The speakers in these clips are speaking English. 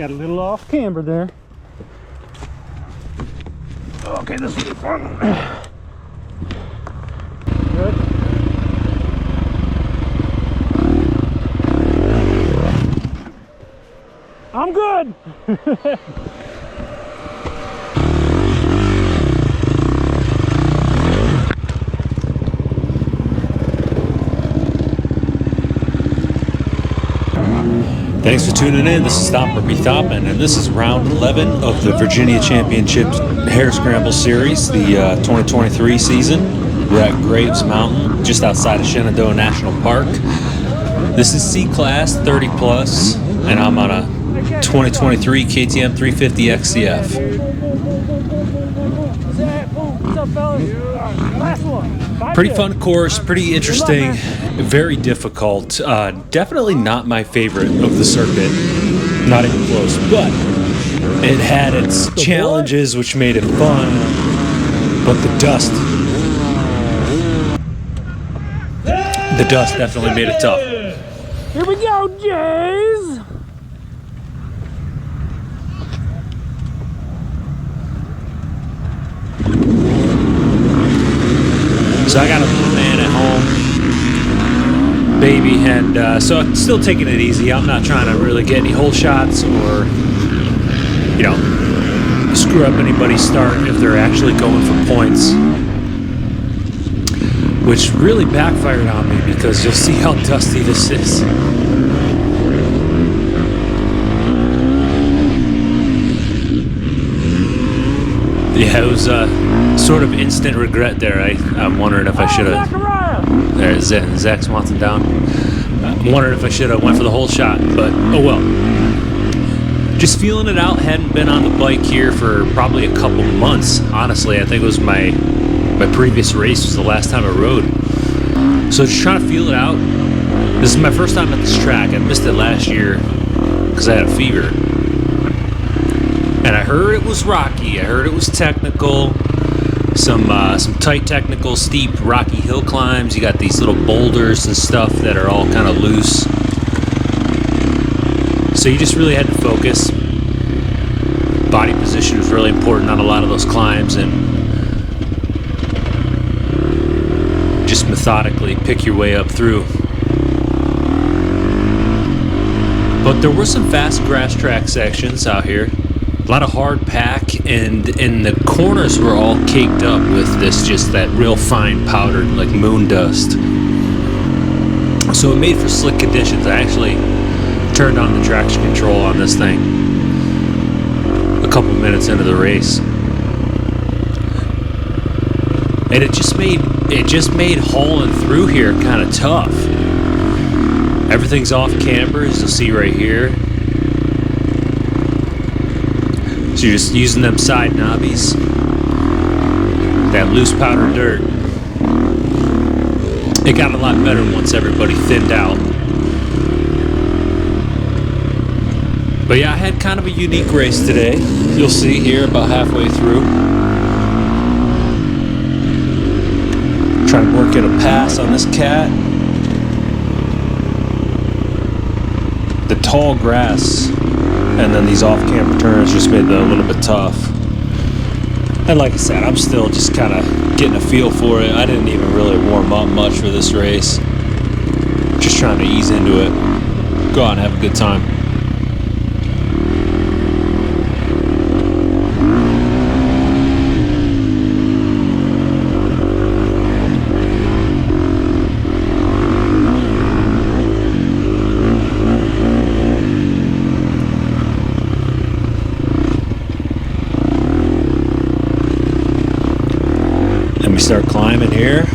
Got a little off camber there. Okay, this will be fun. Good. I'm good. Thanks for tuning in. This is Thomper B. Thompson, and this is round 11 of the Virginia Championship Hare Scramble Series, the 2023 season. We're at Graves Mountain, just outside of Shenandoah National Park. This is C-Class 30 plus, and I'm on a 2023 KTM 350 XCF. Pretty fun course, pretty interesting, very difficult. Definitely not my favorite of the circuit, not even close, but it had its challenges which made it fun, but the dust definitely made it tough. Here we go, Jays! So I got a little man at home, baby, and so I'm still taking it easy. I'm not trying to really get any hole shots or, you know, screw up anybody's start if they're actually going for points, which really backfired on me because you'll see how dusty this is. Yeah, it was sort of instant regret there. I'm wondering if I should have. There's Zach's wants him down. I'm wondering if I should have went for the whole shot, but oh well. Just feeling it out. Hadn't been on the bike here for probably a couple months. Honestly, I think it was my previous race was the last time I rode. So just trying to feel it out. This is my first time at this track. I missed it last year because I had a fever. And I heard it was rocky. I heard it was technical. Some tight technical, steep, rocky hill climbs. You got these little boulders and stuff that are all kind of loose. So you just really had to focus. Body position is really important on a lot of those climbs, and just methodically pick your way up through. But there were some fast grass track sections out here. A lot of hard pack, and the corners were all caked up with that real fine powdered like moon dust. So it made for slick conditions. I actually turned on the traction control on this thing a couple minutes into the race, and it just made hauling through here kind of tough. Everything's off camber, as you'll see right here. So you're just using them side knobbies, that loose powder dirt. It got a lot better once everybody thinned out. But yeah, I had kind of a unique race today. You'll see here about halfway through. Trying to work in a pass on this cat. The tall grass and then these off-camber turns just made it a little bit tough. And like I said, I'm still just kind of getting a feel for it. I didn't even really warm up much for this race. Just trying to ease into it. Go out and have a good time. Start climbing here.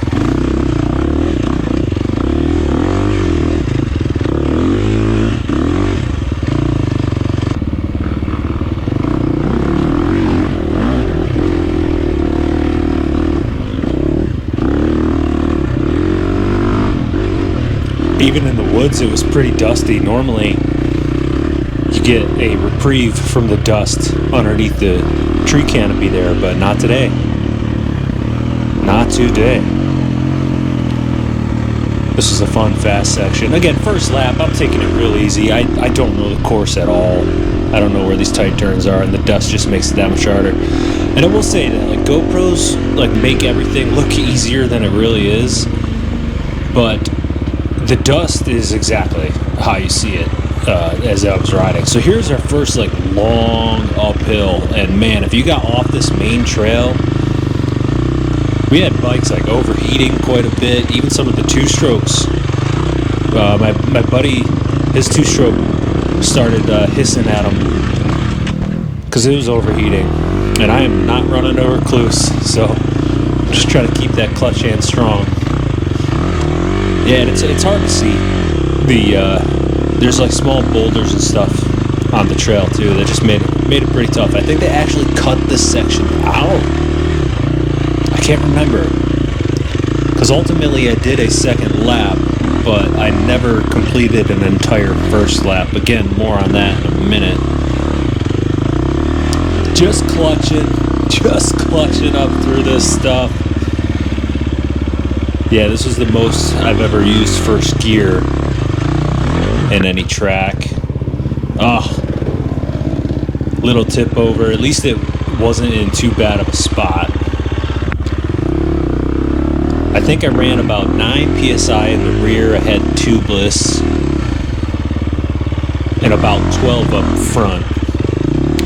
Even in the woods, it was pretty dusty. Normally, you get a reprieve from the dust underneath the tree canopy there, but not today. Not today. This is a fun, fast section. Again, first lap, I'm taking it real easy. I don't know the course at all. I don't know where these tight turns are, and the dust just makes it that much harder. And I will say that, like, GoPros, like, make everything look easier than it really is. But the dust is exactly how you see it as I was riding. So here's our first, like, long uphill. And, man, if you got off this main trail, we had bikes, like, overheating quite a bit. Even some of the two-strokes. My buddy, his two-stroke started hissing at him because it was overheating. And I am not running over Cluse, so I'm just trying to keep that clutch hand strong. Yeah, and it's hard to see. There's like small boulders and stuff on the trail too that just made it pretty tough. I think they actually cut this section out. I can't remember, because ultimately I did a second lap, but I never completed an entire first lap. Again, more on that in a minute. Just clutching up through this stuff. Yeah, this was the most I've ever used first gear in any track. Little tip over. At least it wasn't in too bad of a spot. I think I ran about 9 psi in the rear. I had tubeless and about 12 up front.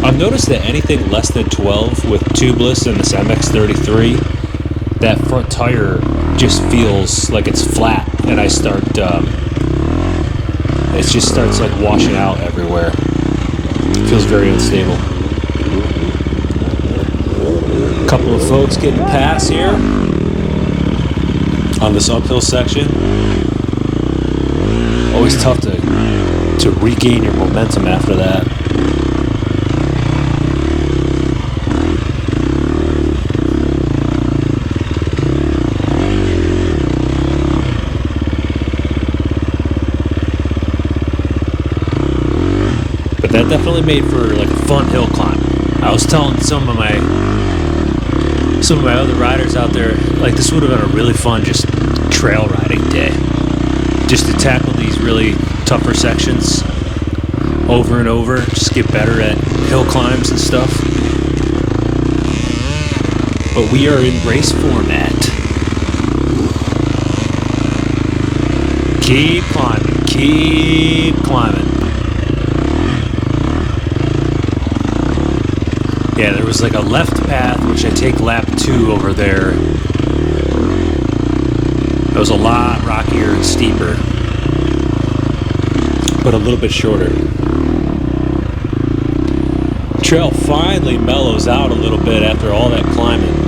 I've noticed that anything less than 12 with tubeless in this MX-33, that front tire just feels like it's flat, and it just starts like washing out everywhere. It feels very unstable. A couple of folks getting past here on this uphill section. Always tough to regain your momentum after that. That definitely made for like a fun hill climb. I was telling some of my other riders out there, like, this would have been a really fun just trail riding day, just to tackle these really tougher sections over and over, just get better at hill climbs and stuff. But we are in race format. Keep climbing. Yeah, there was like a left path, which I take lap 2 over there. It was a lot rockier and steeper, but a little bit shorter. Trail finally mellows out a little bit after all that climbing.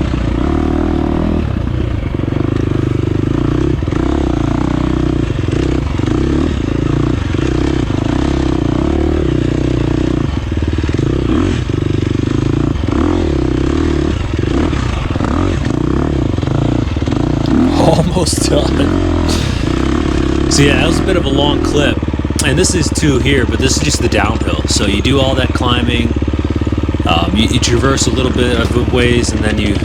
Almost done. So yeah, that was a bit of a long clip, and this is 2 here, but this is just the downhill. So you do all that climbing, you traverse a little bit of ways, and then you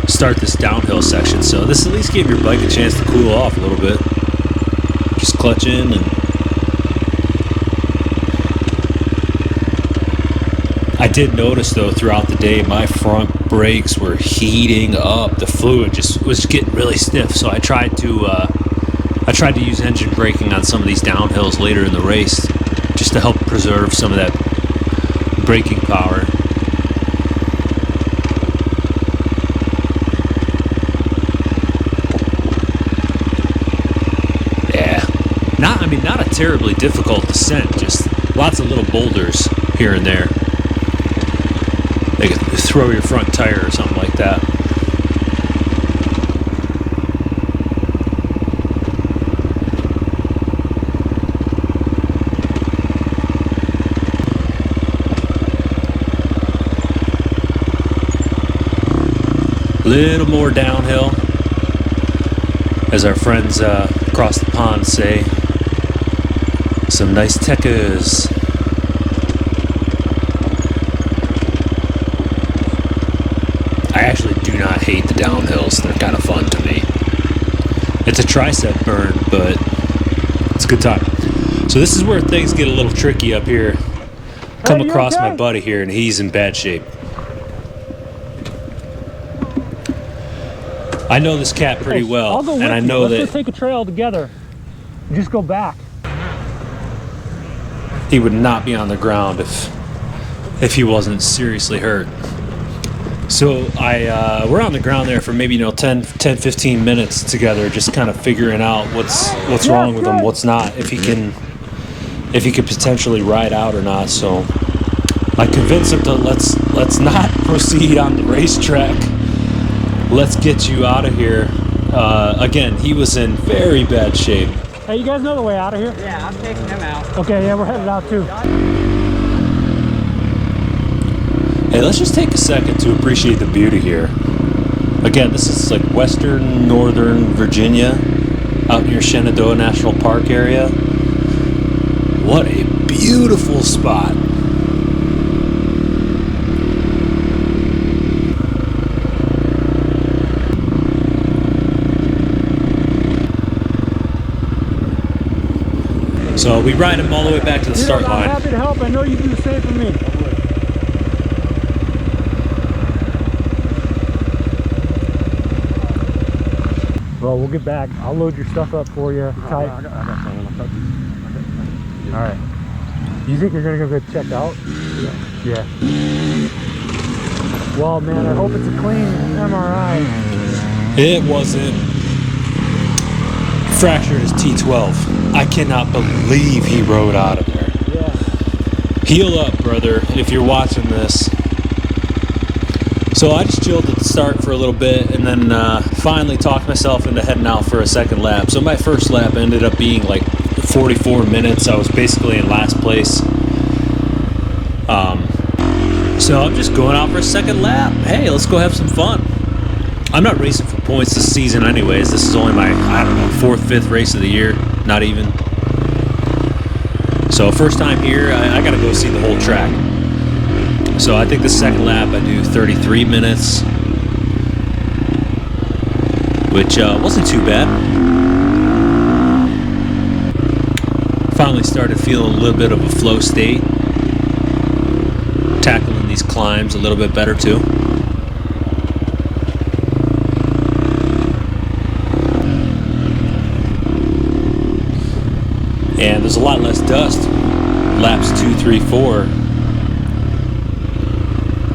start this downhill section. So this at least gave your bike a chance to cool off a little bit. Just clutch in and I did notice though throughout the day my front brakes were heating up. The fluid just was getting really stiff, so I tried to use engine braking on some of these downhills later in the race, just to help preserve some of that braking power. Yeah, not a terribly difficult descent, just lots of little boulders here and there. They could throw your front tire or something like that. Little more downhill, as our friends across the pond say. Some nice techers. I actually do not hate the downhills. They're kind of fun to me. It's a tricep burn, but it's a good time. So this is where things get a little tricky up here. Come across my buddy here, and he's in bad shape. I know this cat pretty well, and I know that... Let's just take a trail together. Just go back. He would not be on the ground if he wasn't seriously hurt. So we're on the ground there for maybe 10, 15 minutes together, just kind of figuring out what's wrong with him, what's not, if he could potentially ride out or not. So I convinced him to let's not proceed on the racetrack. Let's get you out of here. Again, he was in very bad shape. Hey, you guys know the way out of here? Yeah, I'm taking him out. Okay, yeah, we're headed out too. Hey, let's just take a second to appreciate the beauty here. Again, this is like western northern Virginia, out near Shenandoah National Park area. What a beautiful spot. So we ride him all the way back to the start line. I'm happy to help. I know you do the same for me. Well, we'll get back. I'll load your stuff up for you. Tight. I got something. All right. You think you're gonna go get checked out? Yeah. Well, man, I hope it's a clean MRI. It wasn't. Fractured his T12. I cannot believe he rode out of there. Yeah. Heal up, brother, if you're watching this. So I just chilled at the start for a little bit, and then finally talked myself into heading out for a second lap. So my first lap ended up being like 44 minutes. I was basically in last place. So I'm just going out for a second lap. Hey, let's go have some fun. I'm not racing for points this season anyways. This is only my, I don't know, 4th, 5th race of the year. Not even. So first time here, I gotta go see the whole track. So I think the second lap I do 33 minutes, which wasn't too bad. Finally started feeling a little bit of a flow state. Tackling these climbs a little bit better too. And there's a lot less dust. Laps 2, 3, 4.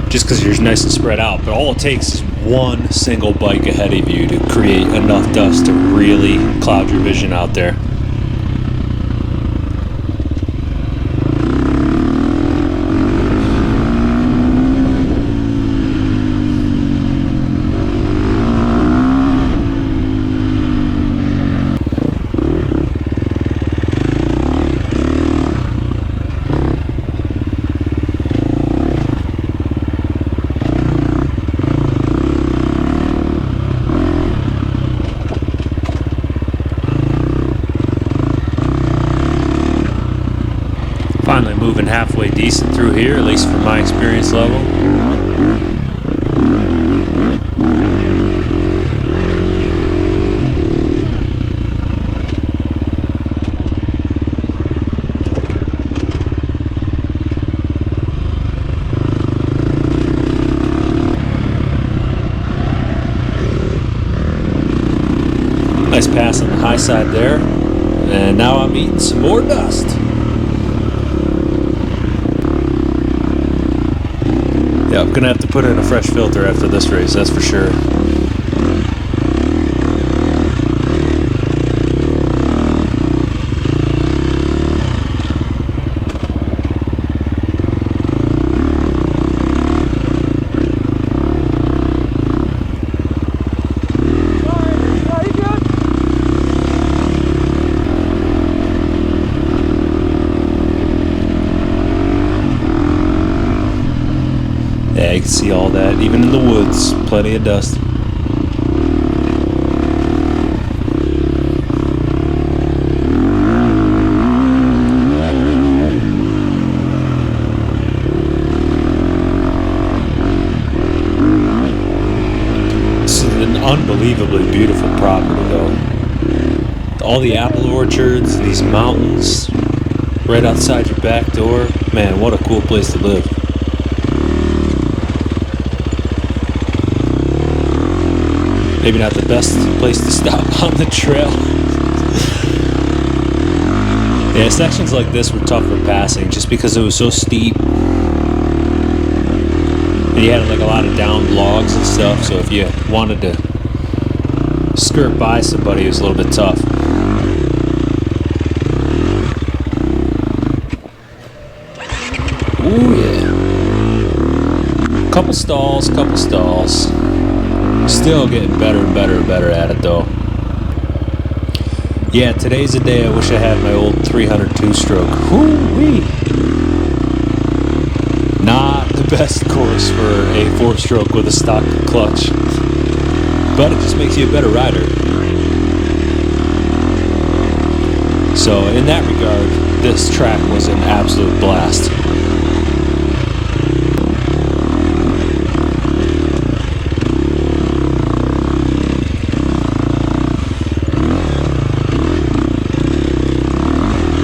Just because you're nice and spread out. But all it takes is one single bike ahead of you to create enough dust to really cloud your vision out there. Finally moving halfway decent through here, at least from my experience level. Nice pass on the high side there. And now I'm eating some more dust. Yeah, I'm gonna have to put in a fresh filter after this race, that's for sure. Yeah, you can see all that, even in the woods, plenty of dust. This is an unbelievably beautiful property though. all the apple orchards, these mountains right outside your back door. Man, what a cool place to live. Maybe not the best place to stop on the trail. Yeah, sections like this were tough for passing just because it was so steep. And you had like a lot of downed logs and stuff, so if you wanted to skirt by somebody, it was a little bit tough. Ooh yeah. Couple stalls. Still getting better and better at it though. Yeah, today's the day I wish I had my old 300 two-stroke. Whoo-wee! Not the best course for a 4-stroke with a stock clutch, but it just makes you a better rider. So in that regard, this track was an absolute blast.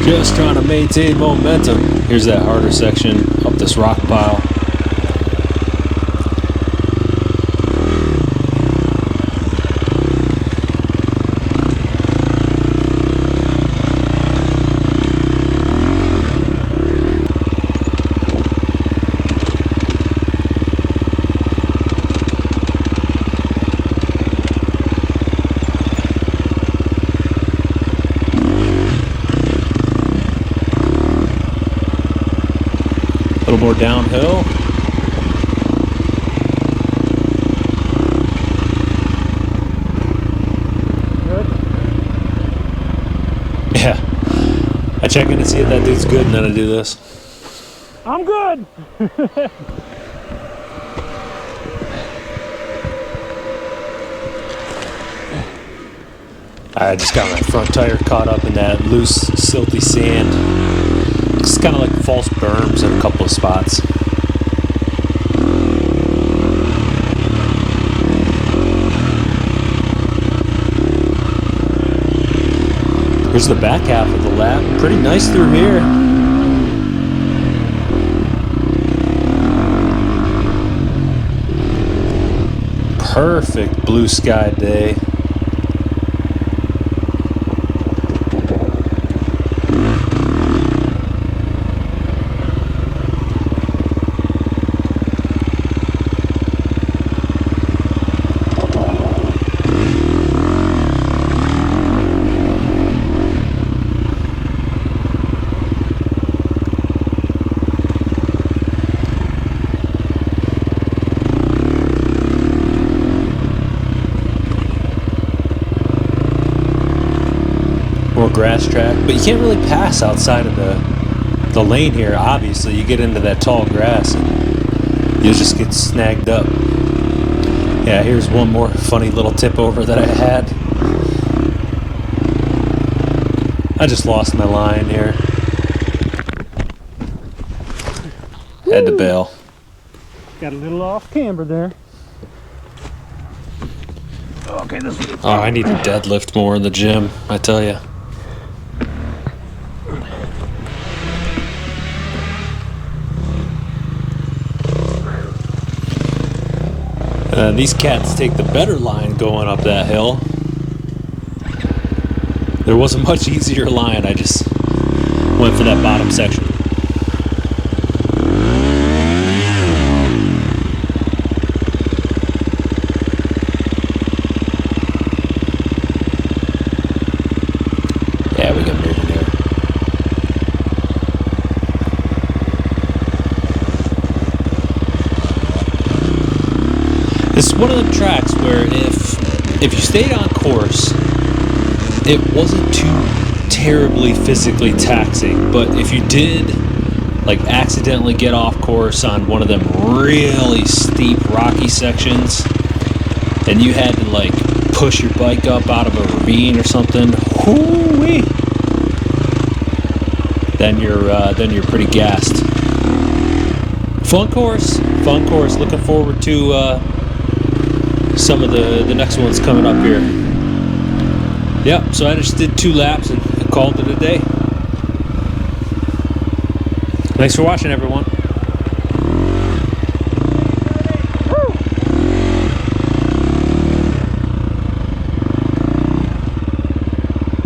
Just trying to maintain momentum. Here's that harder section up this rock pile. A little more downhill. Good? Yeah. I check in to see if that dude's good and then I do this. I'm good! I just got my front tire caught up in that loose, silty sand. It's kind of like false berms in a couple of spots. Here's the back half of the lap. Pretty nice through here. Perfect blue sky day. More grass track, but you can't really pass outside of the lane here. Obviously, you get into that tall grass and you just get snagged up. Yeah, here's one more funny little tip over that I had. I just lost my line here. Had to bail. Got a little off camber there. Okay, this one. Oh, I need to deadlift more in the gym, I tell you. These cats take the better line going up that hill. There was a much easier line, I just went for that bottom section. Yeah, we can move in here. It's one of the tracks where if you stayed on course, it wasn't too terribly physically taxing, but if you did like accidentally get off course on one of them really steep rocky sections and you had to like push your bike up out of a ravine or something, whoo-wee, then you're pretty gassed. Fun course. Looking forward to some of the next ones coming up here. Yep, so I just did 2 laps and called it a day. Thanks for watching, everyone.